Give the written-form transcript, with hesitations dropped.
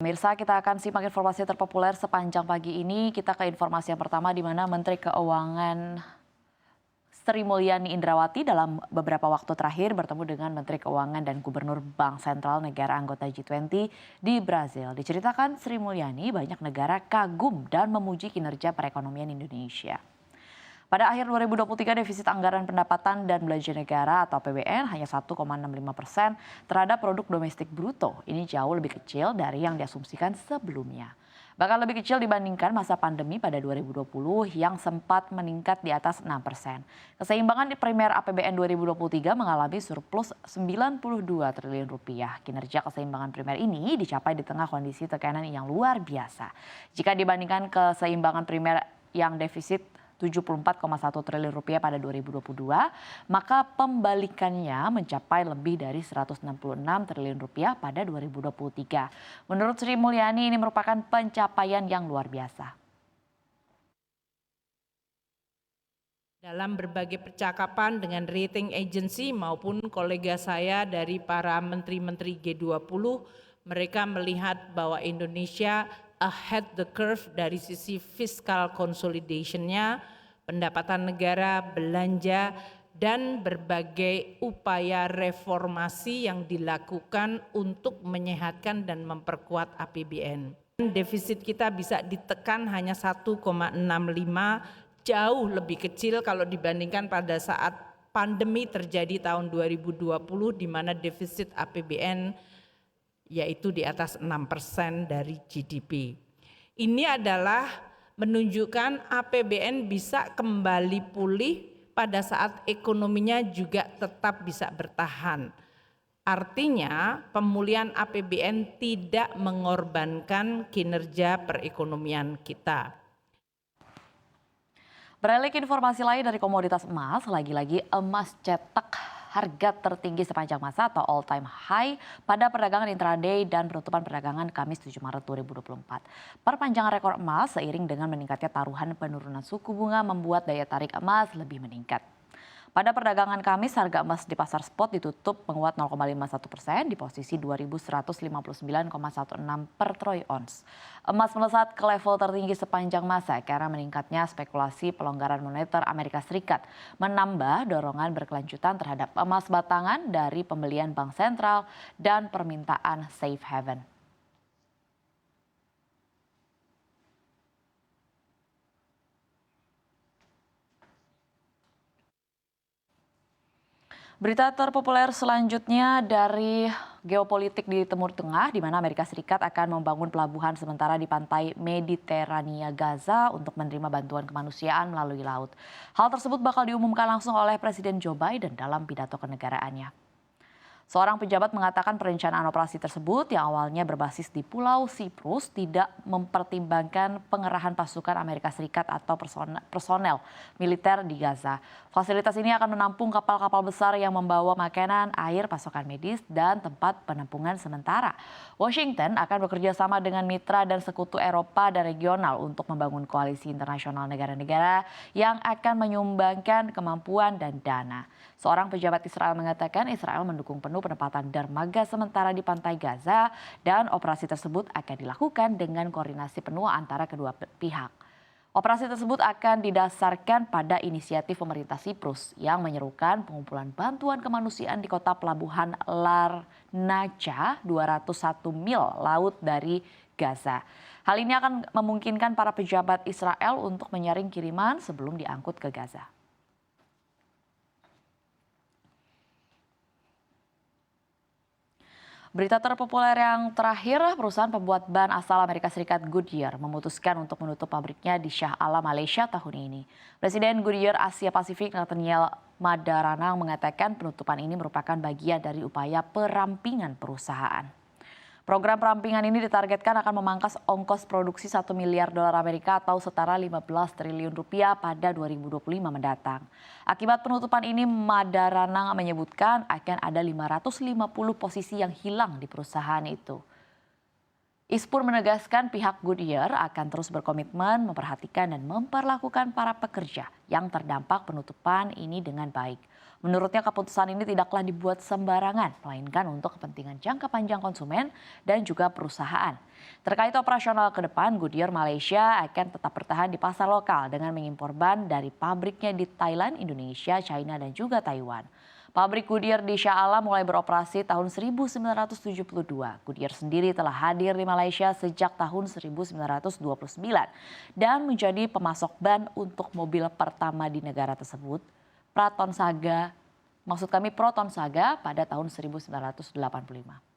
Pemirsa, kita akan simak informasi terpopuler sepanjang pagi ini. Kita ke informasi yang pertama di mana Menteri Keuangan Sri Mulyani Indrawati dalam beberapa waktu terakhir bertemu dengan Menteri Keuangan dan Gubernur Bank Sentral negara anggota G20 di Brazil. Diceritakan Sri Mulyani banyak negara kagum dan memuji kinerja perekonomian Indonesia. Pada akhir 2023 defisit anggaran pendapatan dan belanja negara atau APBN hanya 1,65% terhadap produk domestik bruto. Ini jauh lebih kecil dari yang diasumsikan sebelumnya. Bahkan lebih kecil dibandingkan masa pandemi pada 2020 yang sempat meningkat di atas 6%. Keseimbangan di primer APBN 2023 mengalami surplus 92 triliun rupiah. Kinerja keseimbangan primer ini dicapai di tengah kondisi tekanan yang luar biasa. Jika dibandingkan keseimbangan primer yang defisit 74,1 triliun rupiah pada 2022, maka pembalikannya mencapai lebih dari 166 triliun rupiah pada 2023. Menurut Sri Mulyani ini merupakan pencapaian yang luar biasa. Dalam berbagai percakapan dengan rating agency maupun kolega saya dari para menteri-menteri G20, mereka melihat bahwa Indonesia ahead the curve dari sisi fiscal consolidation-nya, pendapatan negara, belanja, dan berbagai upaya reformasi yang dilakukan untuk menyehatkan dan memperkuat APBN. Defisit kita bisa ditekan hanya 1,65, jauh lebih kecil kalau dibandingkan pada saat pandemi terjadi tahun 2020 di mana defisit APBN yaitu di atas 6% dari GDP. Ini adalah menunjukkan APBN bisa kembali pulih pada saat ekonominya juga tetap bisa bertahan. Artinya pemulihan APBN tidak mengorbankan kinerja perekonomian kita. Beralih ke informasi lain dari komoditas emas, lagi-lagi emas cetak harga tertinggi sepanjang masa atau all time high pada perdagangan intraday dan penutupan perdagangan Kamis 7 Maret 2024. Perpanjangan rekor emas seiring dengan meningkatnya taruhan penurunan suku bunga membuat daya tarik emas lebih meningkat. Pada perdagangan Kamis, harga emas di pasar spot ditutup menguat 0,51% di posisi 2.159,16 per troy ounce. Emas melesat ke level tertinggi sepanjang masa karena meningkatnya spekulasi pelonggaran moneter Amerika Serikat, menambah dorongan berkelanjutan terhadap emas batangan dari pembelian bank sentral dan permintaan safe haven. Berita terpopuler selanjutnya dari geopolitik di Timur Tengah, di mana Amerika Serikat akan membangun pelabuhan sementara di pantai Mediterania Gaza untuk menerima bantuan kemanusiaan melalui laut. Hal tersebut bakal diumumkan langsung oleh Presiden Joe Biden dalam pidato kenegaraannya. Seorang pejabat mengatakan perencanaan operasi tersebut yang awalnya berbasis di Pulau Siprus tidak mempertimbangkan pengerahan pasukan Amerika Serikat atau personel militer di Gaza. Fasilitas ini akan menampung kapal-kapal besar yang membawa makanan, air, pasokan medis, dan tempat penampungan sementara. Washington akan bekerja sama dengan mitra dan sekutu Eropa dan regional untuk membangun koalisi internasional negara-negara yang akan menyumbangkan kemampuan dan dana. Seorang pejabat Israel mengatakan Israel mendukung penuh penempatan dermaga sementara di pantai Gaza dan operasi tersebut akan dilakukan dengan koordinasi penuh antara kedua pihak. Operasi tersebut akan didasarkan pada inisiatif pemerintah Siprus yang menyerukan pengumpulan bantuan kemanusiaan di kota pelabuhan Larnaca 201 mil laut dari Gaza. Hal ini akan memungkinkan para pejabat Israel untuk menyaring kiriman sebelum diangkut ke Gaza. Berita terpopuler yang terakhir, perusahaan pembuat ban asal Amerika Serikat Goodyear memutuskan untuk menutup pabriknya di Shah Alam, Malaysia tahun ini. Presiden Goodyear Asia Pasifik Nathaniel Madaranang mengatakan penutupan ini merupakan bagian dari upaya perampingan perusahaan. Program perampingan ini ditargetkan akan memangkas ongkos produksi 1 miliar dolar Amerika atau setara 15 triliun rupiah pada 2025 mendatang. Akibat penutupan ini, Madaranang menyebutkan akan ada 550 posisi yang hilang di perusahaan itu. Ispur menegaskan pihak Goodyear akan terus berkomitmen memperhatikan dan memperlakukan para pekerja yang terdampak penutupan ini dengan baik. Menurutnya keputusan ini tidaklah dibuat sembarangan, melainkan untuk kepentingan jangka panjang konsumen dan juga perusahaan. Terkait operasional ke depan, Goodyear Malaysia akan tetap bertahan di pasar lokal dengan mengimpor ban dari pabriknya di Thailand, Indonesia, China, dan juga Taiwan. Pabrik Goodyear di Shah Alam mulai beroperasi tahun 1972. Goodyear sendiri telah hadir di Malaysia sejak tahun 1929 dan menjadi pemasok ban untuk mobil pertama di negara tersebut, Proton Saga pada tahun 1985.